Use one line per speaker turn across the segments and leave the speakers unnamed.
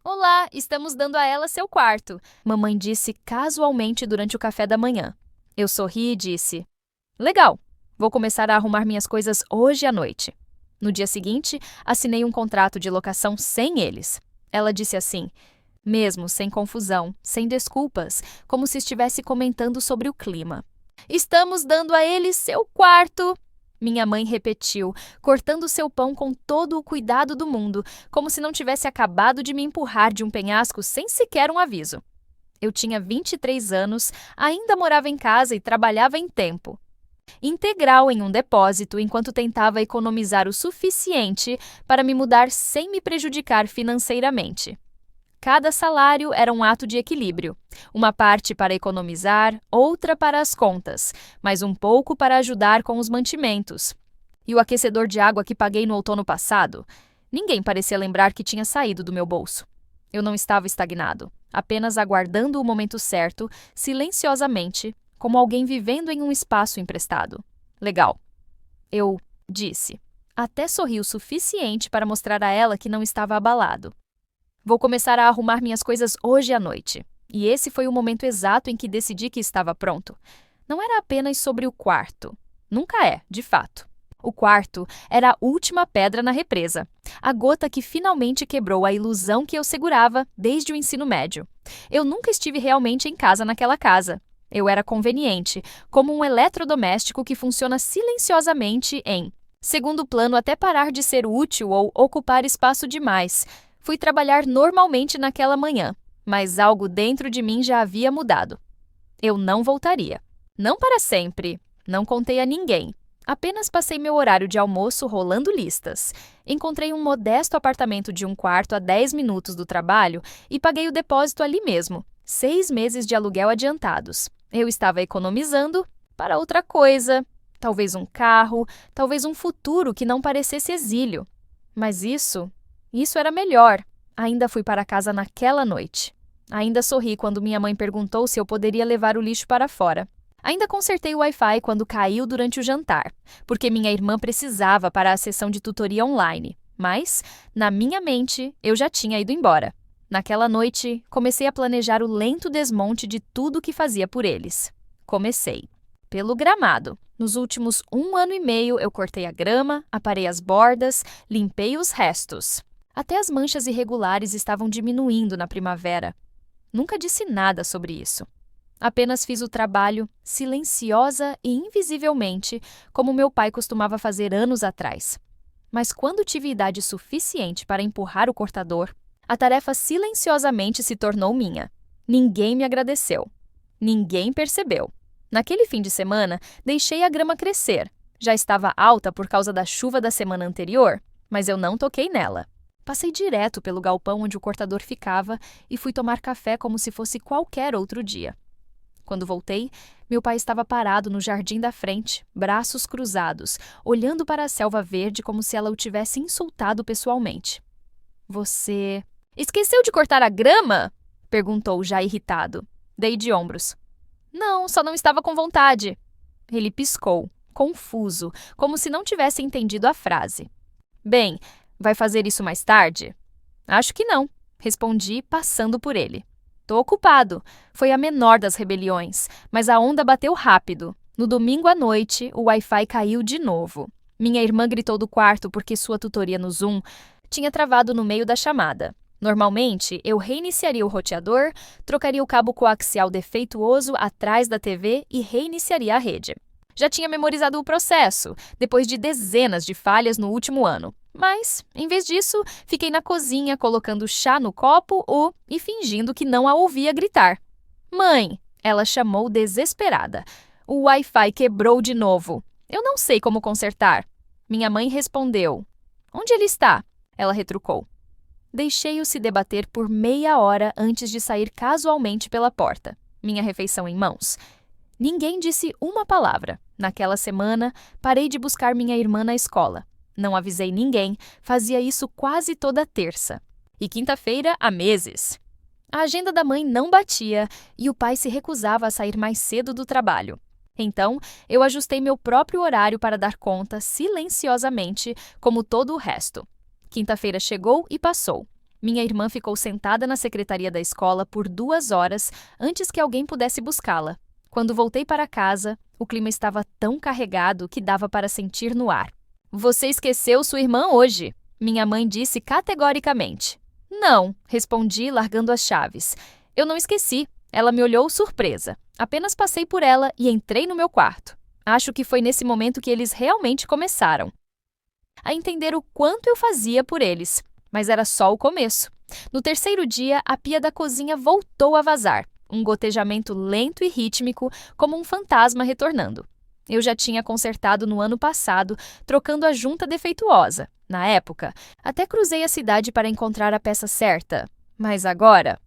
Olá, estamos dando a ela seu quarto, mamãe disse casualmente durante o café da manhã. Eu sorri e disse: Legal, vou começar a arrumar minhas coisas hoje à noite. No dia seguinte, assinei um contrato de locação sem eles. Ela disse assim, mesmo sem confusão, sem desculpas, como se estivesse comentando sobre o clima. Estamos dando a eles seu quarto. Minha mãe repetiu, cortando seu pão com todo o cuidado do mundo, como se não tivesse acabado de me empurrar de um penhasco sem sequer um aviso. Eu tinha 23 anos, ainda morava em casa e trabalhava em tempo integral em um depósito enquanto tentava economizar o suficiente para me mudar sem me prejudicar financeiramente. Cada salário era um ato de equilíbrio, uma parte para economizar, outra para as contas, mas um pouco para ajudar com os mantimentos. E o aquecedor de água que paguei no outono passado? Ninguém parecia lembrar que tinha saído do meu bolso. Eu não estava estagnado, apenas aguardando o momento certo, silenciosamente, como alguém vivendo em um espaço emprestado. Legal. Eu disse. Até sorri o suficiente para mostrar a ela que não estava abalado. Vou começar a arrumar minhas coisas hoje à noite. E esse foi o momento exato em que decidi que estava pronto. Não era apenas sobre o quarto. Nunca é, de fato. O quarto era a última pedra na represa, a gota que finalmente quebrou a ilusão que eu segurava desde o ensino médio. Eu nunca estive realmente em casa naquela casa. Eu era conveniente, como um eletrodoméstico que funciona silenciosamente em segundo plano até parar de ser útil ou ocupar espaço demais. Fui trabalhar normalmente naquela manhã, mas algo dentro de mim já havia mudado. Eu não voltaria. Não para sempre. Não contei a ninguém. Apenas passei meu horário de almoço rolando listas. Encontrei um modesto apartamento de um quarto a 10 minutos do trabalho e paguei o depósito ali mesmo. 6 meses de aluguel adiantados. Eu estava economizando para outra coisa, talvez um carro, talvez um futuro que não parecesse exílio. Mas isso era melhor. Ainda fui para casa naquela noite. Ainda sorri quando minha mãe perguntou se eu poderia levar o lixo para fora. Ainda consertei o Wi-Fi quando caiu durante o jantar, porque minha irmã precisava para a sessão de tutoria online. Mas, na minha mente, eu já tinha ido embora. Naquela noite, comecei a planejar o lento desmonte de tudo que fazia por eles. Comecei pelo gramado. Nos últimos 1 ano e meio, eu cortei a grama, aparei as bordas, limpei os restos. Até as manchas irregulares estavam diminuindo na primavera. Nunca disse nada sobre isso. Apenas fiz o trabalho, silenciosa e invisivelmente, como meu pai costumava fazer anos atrás. Mas quando tive idade suficiente para empurrar o cortador, a tarefa silenciosamente se tornou minha. Ninguém me agradeceu. Ninguém percebeu. Naquele fim de semana, deixei a grama crescer. Já estava alta por causa da chuva da semana anterior, mas eu não toquei nela. Passei direto pelo galpão onde o cortador ficava e fui tomar café como se fosse qualquer outro dia. Quando voltei, meu pai estava parado no jardim da frente, braços cruzados, olhando para a selva verde como se ela o tivesse insultado pessoalmente. Você esqueceu de cortar a grama? Perguntou, já irritado. Dei de ombros. Não, só não estava com vontade. Ele piscou, confuso, como se não tivesse entendido a frase. Bem, vai fazer isso mais tarde? Acho que não, respondi, passando por ele. Tô ocupado. Foi a menor das rebeliões, mas a onda bateu rápido. No domingo à noite, o Wi-Fi caiu de novo. Minha irmã gritou do quarto porque sua tutoria no Zoom tinha travado no meio da chamada. Normalmente, eu reiniciaria o roteador, trocaria o cabo coaxial defeituoso atrás da TV e reiniciaria a rede. Já tinha memorizado o processo, depois de dezenas de falhas no último ano. Mas, em vez disso, fiquei na cozinha colocando chá no copo e fingindo que não a ouvia gritar. Mãe, ela chamou desesperada. O Wi-Fi quebrou de novo. Eu não sei como consertar. Minha mãe respondeu. Onde ele está? Ela retrucou. Deixei-o se debater por meia hora antes de sair casualmente pela porta, minha refeição em mãos. Ninguém disse uma palavra. Naquela semana, parei de buscar minha irmã na escola. Não avisei ninguém, fazia isso quase toda terça. E quinta-feira há meses. A agenda da mãe não batia e o pai se recusava a sair mais cedo do trabalho. Então, eu ajustei meu próprio horário para dar conta silenciosamente, como todo o resto. Quinta-feira chegou e passou. Minha irmã ficou sentada na secretaria da escola por 2 horas antes que alguém pudesse buscá-la. Quando voltei para casa, o clima estava tão carregado que dava para sentir no ar. Você esqueceu sua irmã hoje, minha mãe disse categoricamente. Não, respondi, largando as chaves. Eu não esqueci. Ela me olhou surpresa. Apenas passei por ela e entrei no meu quarto. Acho que foi nesse momento que eles realmente começaram a entender o quanto eu fazia por eles. Mas era só o começo. No terceiro dia, a pia da cozinha voltou a vazar, um gotejamento lento e rítmico, como um fantasma retornando. Eu já tinha consertado no ano passado, trocando a junta defeituosa. Na época, até cruzei a cidade para encontrar a peça certa. Mas agora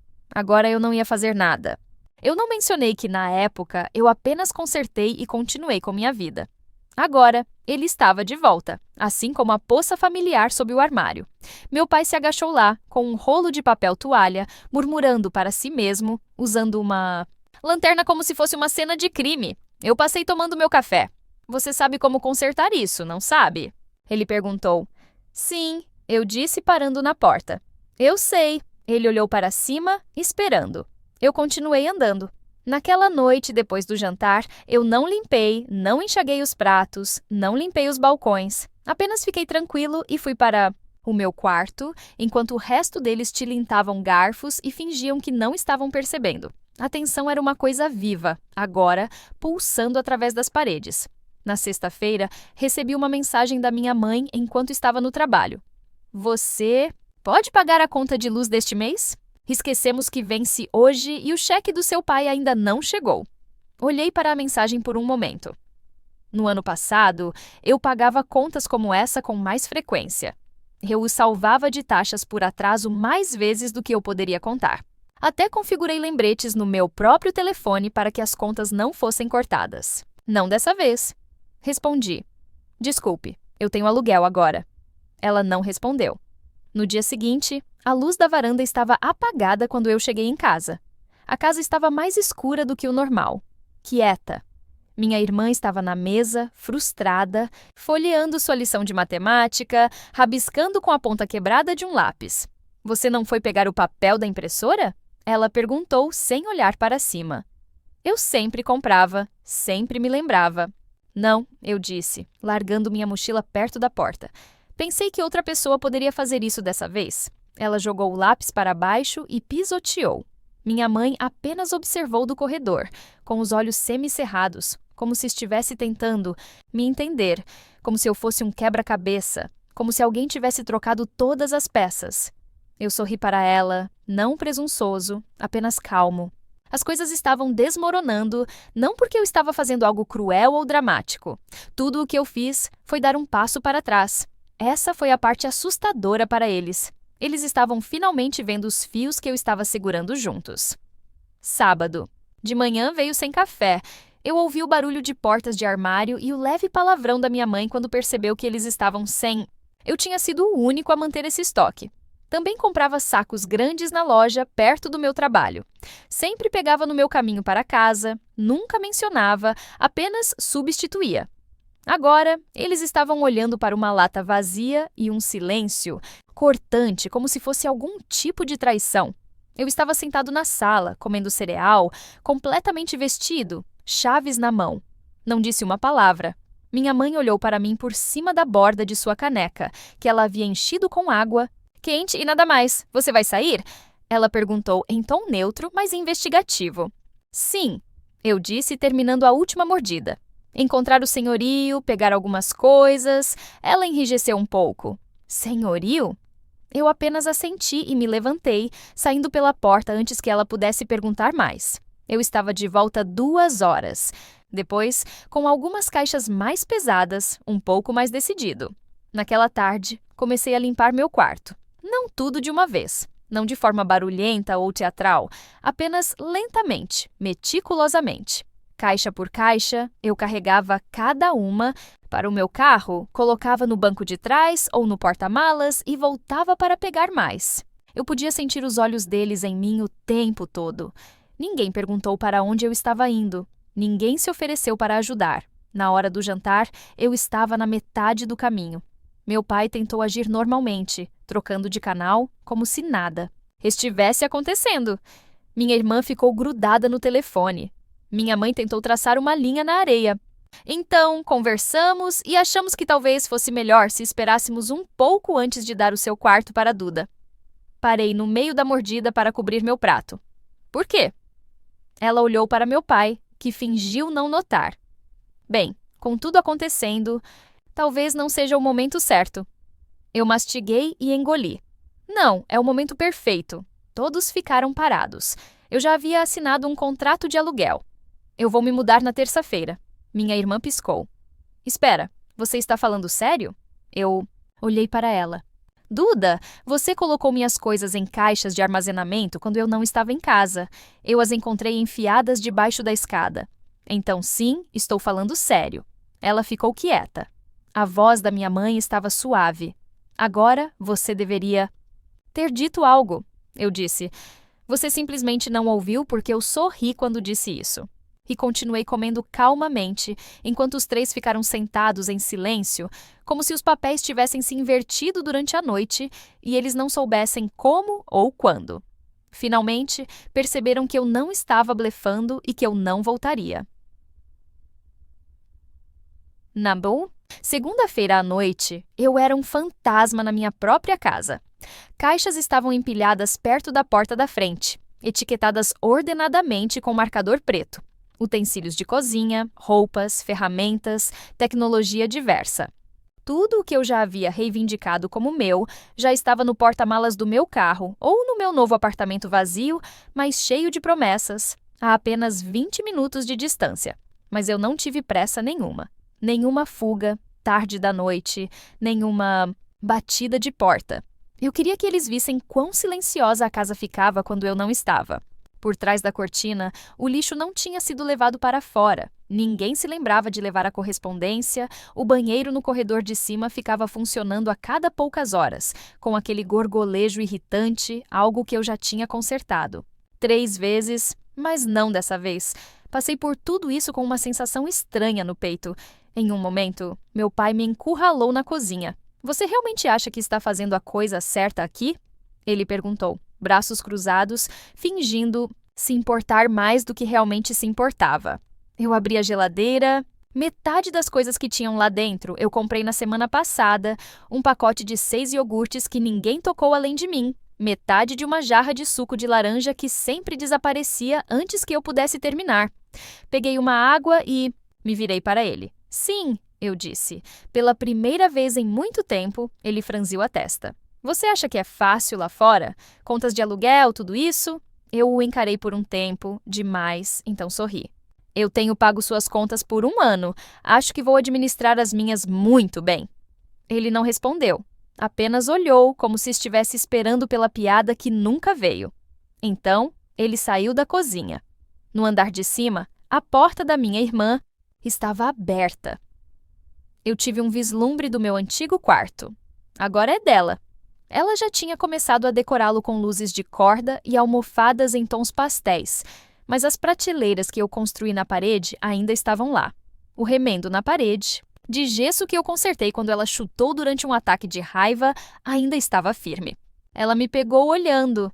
eu não ia fazer nada. Eu não mencionei que, na época, eu apenas consertei e continuei com minha vida. Agora, ele estava de volta, assim como a poça familiar sob o armário. Meu pai se agachou lá, com um rolo de papel toalha, murmurando para si mesmo, usando uma lanterna como se fosse uma cena de crime. Eu passei tomando meu café. Você sabe como consertar isso, não sabe? Ele perguntou. Sim, eu disse parando na porta. Eu sei. Ele olhou para cima, esperando. Eu continuei andando. Naquela noite, depois do jantar, eu não limpei, não enxaguei os pratos, não limpei os balcões. Apenas fiquei tranquilo e fui para o meu quarto, enquanto o resto deles tilintavam garfos e fingiam que não estavam percebendo. A tensão era uma coisa viva, agora pulsando através das paredes. Na sexta-feira, recebi uma mensagem da minha mãe enquanto estava no trabalho. Você pode pagar a conta de luz deste mês? Esquecemos que vence hoje e o cheque do seu pai ainda não chegou. Olhei para a mensagem por um momento. No ano passado, eu pagava contas como essa com mais frequência. Eu os salvava de taxas por atraso mais vezes do que eu poderia contar. Até configurei lembretes no meu próprio telefone para que as contas não fossem cortadas. Não dessa vez. Respondi. Desculpe, eu tenho aluguel agora. Ela não respondeu. No dia seguinte, a luz da varanda estava apagada quando eu cheguei em casa. A casa estava mais escura do que o normal. Quieta. Minha irmã estava na mesa, frustrada, folheando sua lição de matemática, rabiscando com a ponta quebrada de um lápis. Você não foi pegar o papel da impressora? Ela perguntou sem olhar para cima. Eu sempre comprava, sempre me lembrava. Não, eu disse, largando minha mochila perto da porta. Pensei que outra pessoa poderia fazer isso dessa vez. Ela jogou o lápis para baixo e pisoteou. Minha mãe apenas observou do corredor, com os olhos semicerrados, como se estivesse tentando me entender, como se eu fosse um quebra-cabeça, como se alguém tivesse trocado todas as peças. Eu sorri para ela, não presunçoso, apenas calmo. As coisas estavam desmoronando, não porque eu estava fazendo algo cruel ou dramático. Tudo o que eu fiz foi dar um passo para trás. Essa foi a parte assustadora para eles. Eles estavam finalmente vendo os fios que eu estava segurando juntos. Sábado. De manhã veio sem café. Eu ouvi o barulho de portas de armário e o leve palavrão da minha mãe quando percebeu que eles estavam sem. Eu tinha sido o único a manter esse estoque. Também comprava sacos grandes na loja perto do meu trabalho. Sempre pegava no meu caminho para casa, nunca mencionava, apenas substituía. Agora, eles estavam olhando para uma lata vazia e um silêncio cortante, como se fosse algum tipo de traição. Eu estava sentado na sala, comendo cereal, completamente vestido, chaves na mão. Não disse uma palavra. Minha mãe olhou para mim por cima da borda de sua caneca, que ela havia enchido com água quente e nada mais. Você vai sair? Ela perguntou em tom neutro, mas investigativo. Sim, eu disse, terminando a última mordida. Encontrar o senhorio, pegar algumas coisas. Ela enrijeceu um pouco. Senhorio? Eu apenas assenti e me levantei, saindo pela porta antes que ela pudesse perguntar mais. Eu estava de volta 2 horas. Depois, com algumas caixas mais pesadas, um pouco mais decidido. Naquela tarde, comecei a limpar meu quarto. Não tudo de uma vez, não de forma barulhenta ou teatral, apenas lentamente, meticulosamente. Caixa por caixa, eu carregava cada uma para o meu carro, colocava no banco de trás ou no porta-malas e voltava para pegar mais. Eu podia sentir os olhos deles em mim o tempo todo. Ninguém perguntou para onde eu estava indo. Ninguém se ofereceu para ajudar. Na hora do jantar, eu estava na metade do caminho. Meu pai tentou agir normalmente, trocando de canal, como se nada estivesse acontecendo. Minha irmã ficou grudada no telefone. Minha mãe tentou traçar uma linha na areia. Então, conversamos e achamos que talvez fosse melhor se esperássemos um pouco antes de dar o seu quarto para Duda. Parei no meio da mordida para cobrir meu prato. Por quê? Ela olhou para meu pai, que fingiu não notar. Bem, com tudo acontecendo, talvez não seja o momento certo. Eu mastiguei e engoli. Não, é o momento perfeito. Todos ficaram parados. Eu já havia assinado um contrato de aluguel. Eu vou me mudar na terça-feira. Minha irmã piscou. Espera, você está falando sério? Eu olhei para ela. Duda, você colocou minhas coisas em caixas de armazenamento quando eu não estava em casa. Eu as encontrei enfiadas debaixo da escada. Então, sim, estou falando sério. Ela ficou quieta. A voz da minha mãe estava suave. Agora você deveria ter dito algo, eu disse. Você simplesmente não ouviu porque eu sorri quando disse isso. E continuei comendo calmamente, enquanto os três ficaram sentados em silêncio, como se os papéis tivessem se invertido durante a noite e eles não soubessem como ou quando. Finalmente, perceberam que eu não estava blefando e que eu não voltaria. Nabu? Segunda-feira à noite, eu era um fantasma na minha própria casa. Caixas estavam empilhadas perto da porta da frente, etiquetadas ordenadamente com marcador preto. Utensílios de cozinha, roupas, ferramentas, tecnologia diversa. Tudo o que eu já havia reivindicado como meu já estava no porta-malas do meu carro ou no meu novo apartamento vazio, mas cheio de promessas, a apenas 20 minutos de distância. Mas eu não tive pressa nenhuma. Nenhuma fuga, tarde da noite, nenhuma batida de porta. Eu queria que eles vissem quão silenciosa a casa ficava quando eu não estava. Por trás da cortina, o lixo não tinha sido levado para fora. Ninguém se lembrava de levar a correspondência, o banheiro no corredor de cima ficava funcionando a cada poucas horas, com aquele gorgolejo irritante, algo que eu já tinha consertado. 3 vezes, mas não dessa vez. Passei por tudo isso com uma sensação estranha no peito. Em um momento, meu pai me encurralou na cozinha. Você realmente acha que está fazendo a coisa certa aqui? Ele perguntou, braços cruzados, fingindo se importar mais do que realmente se importava. Eu abri a geladeira. Metade das coisas que tinham lá dentro eu comprei na semana passada, um pacote de 6 iogurtes que ninguém tocou além de mim, metade de uma jarra de suco de laranja que sempre desaparecia antes que eu pudesse terminar. Peguei uma água e me virei para ele. Sim, eu disse. Pela primeira vez em muito tempo, ele franziu a testa. Você acha que é fácil lá fora? Contas de aluguel, tudo isso? Eu o encarei por um tempo, demais, então sorri. Eu tenho pago suas contas por 1 ano. Acho que vou administrar as minhas muito bem. Ele não respondeu. Apenas olhou, como se estivesse esperando pela piada que nunca veio. Então, ele saiu da cozinha. No andar de cima, a porta da minha irmã estava aberta. Eu tive um vislumbre do meu antigo quarto. Agora é dela. Ela já tinha começado a decorá-lo com luzes de corda e almofadas em tons pastéis, mas as prateleiras que eu construí na parede ainda estavam lá. O remendo na parede, de gesso que eu consertei quando ela chutou durante um ataque de raiva, ainda estava firme. Ela me pegou olhando.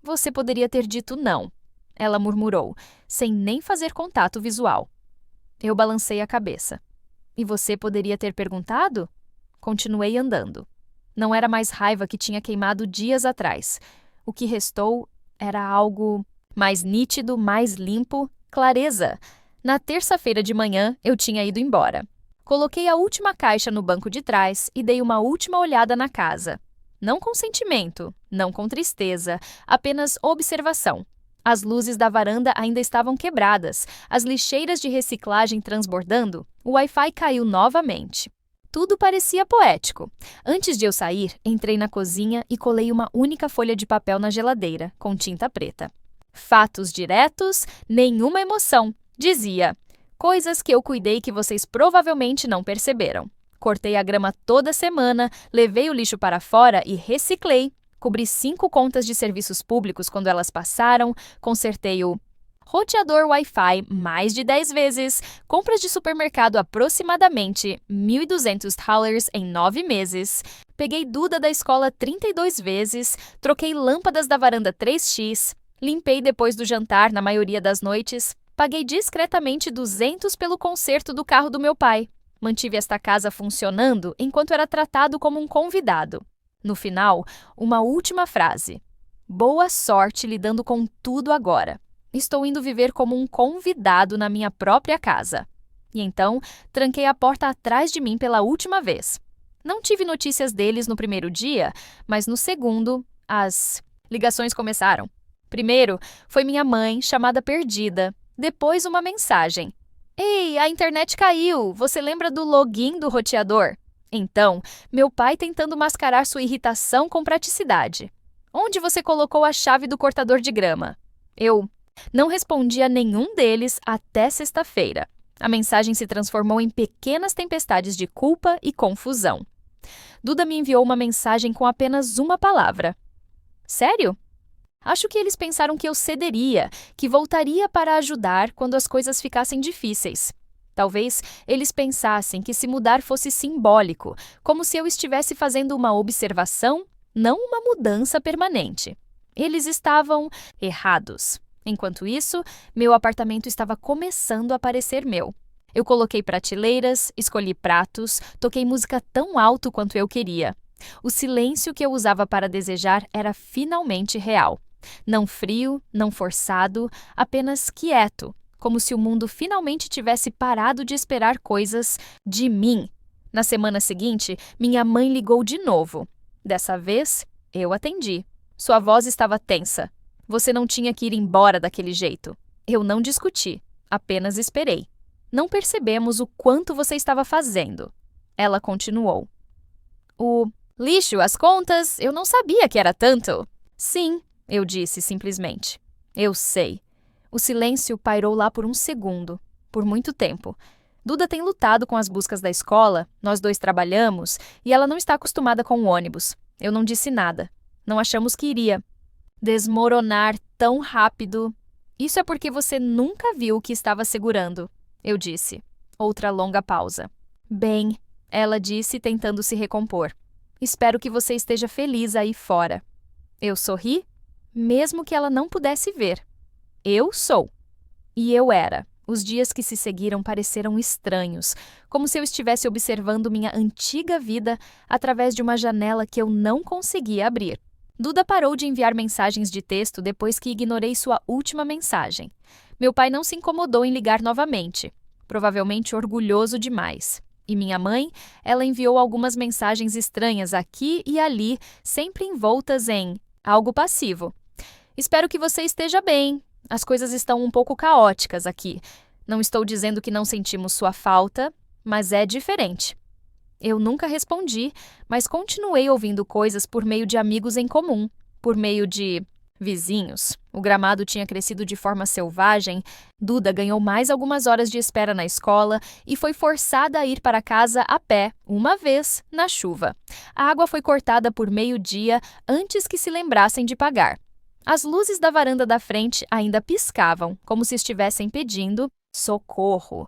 Você poderia ter dito não, ela murmurou, sem nem fazer contato visual. Eu balancei a cabeça. E você poderia ter perguntado? Continuei andando. Não era mais raiva que tinha queimado dias atrás. O que restou era algo mais nítido, mais limpo, clareza. Na terça-feira de manhã, eu tinha ido embora. Coloquei a última caixa no banco de trás e dei uma última olhada na casa. Não com sentimento, não com tristeza, apenas observação. As luzes da varanda ainda estavam quebradas, as lixeiras de reciclagem transbordando, o Wi-Fi caiu novamente. Tudo parecia poético. Antes de eu sair, entrei na cozinha e colei uma única folha de papel na geladeira, com tinta preta. Fatos diretos, nenhuma emoção. Dizia, coisas que eu cuidei que vocês provavelmente não perceberam. Cortei a grama toda semana, levei o lixo para fora e reciclei. Cobri 5 contas de serviços públicos quando elas passaram, consertei o roteador Wi-Fi mais de 10 vezes, compras de supermercado aproximadamente $1.200 em 9 meses, peguei Duda da escola 32 vezes, troquei lâmpadas da varanda 3x, limpei depois do jantar na maioria das noites, paguei discretamente 200 pelo conserto do carro do meu pai. Mantive esta casa funcionando enquanto era tratado como um convidado. No final, uma última frase. Boa sorte lidando com tudo agora. Estou indo viver como um convidado na minha própria casa. E então, tranquei a porta atrás de mim pela última vez. Não tive notícias deles no primeiro dia, mas no segundo, as ligações começaram. Primeiro, foi minha mãe, chamada perdida. Depois, uma mensagem. Ei, a internet caiu! Você lembra do login do roteador? Então, meu pai tentando mascarar sua irritação com praticidade. Onde você colocou a chave do cortador de grama? Eu não respondi a nenhum deles até sexta-feira. A mensagem se transformou em pequenas tempestades de culpa e confusão. Duda me enviou uma mensagem com apenas uma palavra. Sério? Acho que eles pensaram que eu cederia, que voltaria para ajudar quando as coisas ficassem difíceis. Talvez eles pensassem que se mudar fosse simbólico, como se eu estivesse fazendo uma observação, não uma mudança permanente. Eles estavam errados. Enquanto isso, meu apartamento estava começando a parecer meu. Eu coloquei prateleiras, escolhi pratos, toquei música tão alto quanto eu queria. O silêncio que eu usava para desejar era finalmente real. Não frio, não forçado, apenas quieto, como se o mundo finalmente tivesse parado de esperar coisas de mim. Na semana seguinte, minha mãe ligou de novo. Dessa vez, eu atendi. Sua voz estava tensa. Você não tinha que ir embora daquele jeito. Eu não discuti, apenas esperei. Não percebemos o quanto você estava fazendo. Ela continuou. O lixo, as contas, eu não sabia que era tanto. Sim, eu disse simplesmente. Eu sei. O silêncio pairou lá por um segundo, por muito tempo. Duda tem lutado com as buscas da escola, nós dois trabalhamos, e ela não está acostumada com o ônibus. Eu não disse nada. Não achamos que iria desmoronar tão rápido. Isso é porque você nunca viu o que estava segurando, eu disse. Outra longa pausa. Bem, ela disse, tentando se recompor. Espero que você esteja feliz aí fora. Eu sorri, mesmo que ela não pudesse ver. Eu sou. E eu era. Os dias que se seguiram pareceram estranhos, como se eu estivesse observando minha antiga vida através de uma janela que eu não conseguia abrir. Duda parou de enviar mensagens de texto depois que ignorei sua última mensagem. Meu pai não se incomodou em ligar novamente, provavelmente orgulhoso demais. E minha mãe, ela enviou algumas mensagens estranhas aqui e ali, sempre envoltas em algo passivo. Espero que você esteja bem. As coisas estão um pouco caóticas aqui. Não estou dizendo que não sentimos sua falta, mas é diferente. Eu nunca respondi, mas continuei ouvindo coisas por meio de amigos em comum, por meio de vizinhos. O gramado tinha crescido de forma selvagem, Duda ganhou mais algumas horas de espera na escola e foi forçada a ir para casa a pé, uma vez, na chuva. A água foi cortada por meio-dia antes que se lembrassem de pagar. As luzes da varanda da frente ainda piscavam, como se estivessem pedindo socorro.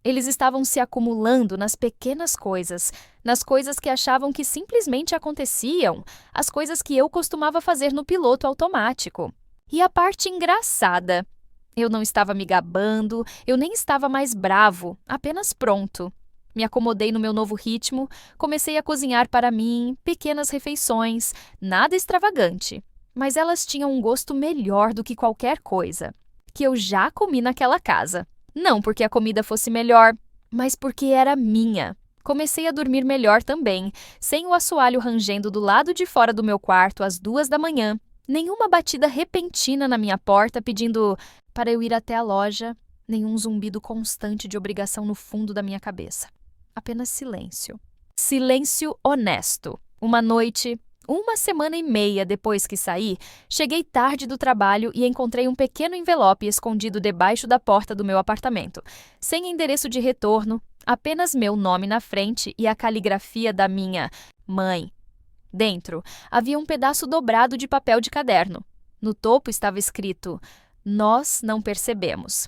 Eles estavam se acumulando nas pequenas coisas, nas coisas que achavam que simplesmente aconteciam, as coisas que eu costumava fazer no piloto automático. E a parte engraçada. Eu não estava me gabando, eu nem estava mais bravo, apenas pronto. Me acomodei no meu novo ritmo, comecei a cozinhar para mim, pequenas refeições, nada extravagante. Mas elas tinham um gosto melhor do que qualquer coisa que eu já comi naquela casa. Não porque a comida fosse melhor, mas porque era minha. Comecei a dormir melhor também, sem o assoalho rangendo do lado de fora do meu quarto às 2 da manhã. Nenhuma batida repentina na minha porta pedindo para eu ir até a loja, nenhum zumbido constante de obrigação no fundo da minha cabeça. Apenas silêncio. Silêncio honesto. Uma noite, 1 semana e meia depois que saí, cheguei tarde do trabalho e encontrei um pequeno envelope escondido debaixo da porta do meu apartamento, sem endereço de retorno, apenas meu nome na frente e a caligrafia da minha mãe. Dentro, havia um pedaço dobrado de papel de caderno. No topo estava escrito: Nós não percebemos.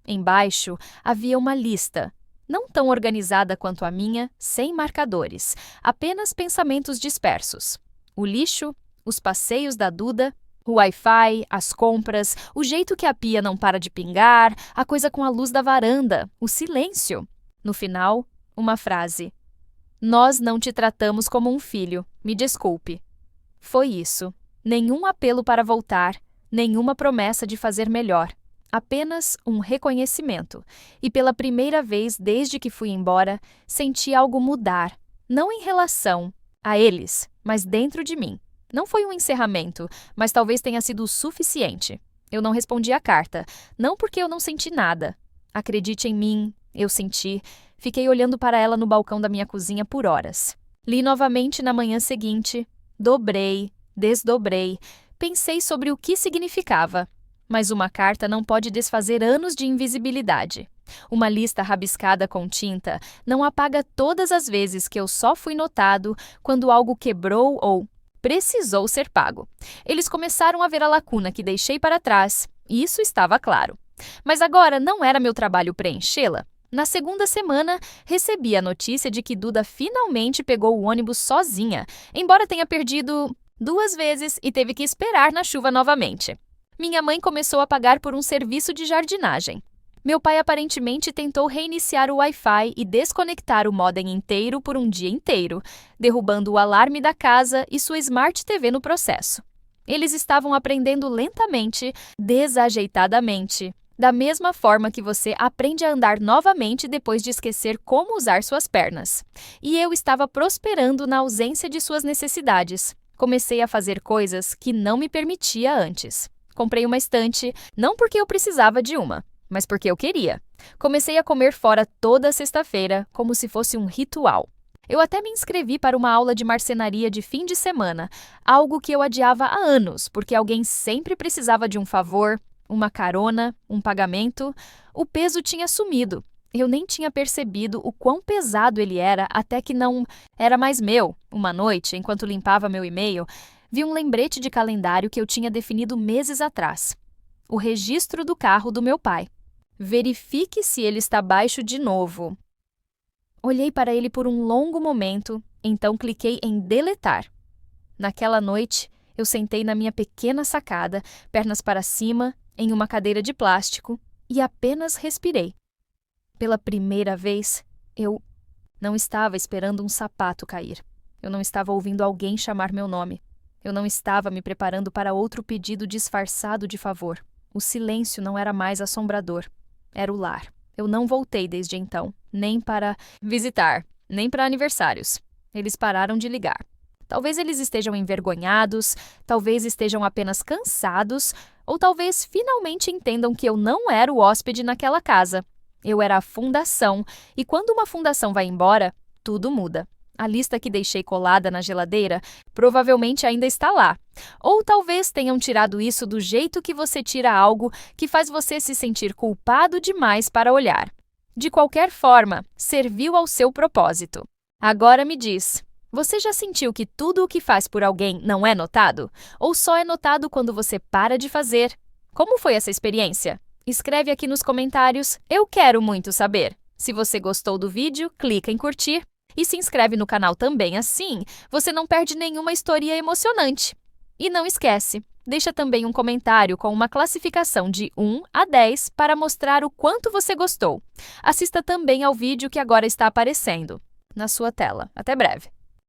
Embaixo havia uma lista, não tão organizada quanto a minha, sem marcadores, apenas pensamentos dispersos. O lixo, os passeios da Duda, o Wi-Fi, as compras, o jeito que a pia não para de pingar, a coisa com a luz da varanda, o silêncio. No final, uma frase. Nós não te tratamos como um filho, me desculpe. Foi isso. Nenhum apelo para voltar, nenhuma promessa de fazer melhor. Apenas um reconhecimento. E pela primeira vez desde que fui embora, senti algo mudar. Não em relação a eles, mas dentro de mim. Não foi um encerramento, mas talvez tenha sido o suficiente. Eu não respondi a carta, não porque eu não senti nada. Acredite em mim, eu senti. Fiquei olhando para ela no balcão da minha cozinha por horas. Li novamente na manhã seguinte, dobrei, desdobrei, pensei sobre o que significava. Mas uma carta não pode desfazer anos de invisibilidade. Uma lista rabiscada com tinta não apaga todas as vezes que eu só fui notado quando algo quebrou ou precisou ser pago. Eles começaram a ver a lacuna que deixei para trás, e isso estava claro. Mas agora não era meu trabalho preenchê-la. Na segunda semana, recebi a notícia de que Duda finalmente pegou o ônibus sozinha, embora tenha perdido 2 vezes e teve que esperar na chuva novamente. Minha mãe começou a pagar por um serviço de jardinagem. Meu pai aparentemente tentou reiniciar o Wi-Fi e desconectar o modem inteiro por um dia inteiro, derrubando o alarme da casa e sua Smart TV no processo. Eles estavam aprendendo lentamente, desajeitadamente, da mesma forma que você aprende a andar novamente depois de esquecer como usar suas pernas. E eu estava prosperando na ausência de suas necessidades. Comecei a fazer coisas que não me permitia antes. Comprei uma estante, não porque eu precisava de uma, mas porque eu queria. Comecei a comer fora toda sexta-feira, como se fosse um ritual. Eu até me inscrevi para uma aula de marcenaria de fim de semana, algo que eu adiava há anos, porque alguém sempre precisava de um favor, uma carona, um pagamento. O peso tinha sumido. Eu nem tinha percebido o quão pesado ele era até que não era mais meu. Uma noite, enquanto limpava meu e-mail, vi um lembrete de calendário que eu tinha definido meses atrás. O registro do carro do meu pai. Verifique se ele está baixo de novo. Olhei para ele por um longo momento, então cliquei em deletar. Naquela noite, eu sentei na minha pequena sacada, pernas para cima, em uma cadeira de plástico, e apenas respirei. Pela primeira vez, eu não estava esperando um sapato cair. Eu não estava ouvindo alguém chamar meu nome. Eu não estava me preparando para outro pedido disfarçado de favor. O silêncio não era mais assombrador. Era o lar. Eu não voltei desde então, nem para visitar, nem para aniversários. Eles pararam de ligar. Talvez eles estejam envergonhados, talvez estejam apenas cansados, ou talvez finalmente entendam que eu não era o hóspede naquela casa. Eu era a fundação, e quando uma fundação vai embora, tudo muda. A lista que deixei colada na geladeira provavelmente ainda está lá. Ou talvez tenham tirado isso do jeito que você tira algo que faz você se sentir culpado demais para olhar. De qualquer forma, serviu ao seu propósito. Agora me diz, você já sentiu que tudo o que faz por alguém não é notado? Ou só é notado quando você para de fazer? Como foi essa experiência? Escreve aqui nos comentários, eu quero muito saber. Se você gostou do vídeo, clica em curtir. E se inscreve no canal também, assim você não perde nenhuma história emocionante. E não esquece, deixa também um comentário com uma classificação de 1 a 10 para mostrar o quanto você gostou. Assista também ao vídeo que agora está aparecendo na sua tela. Até breve!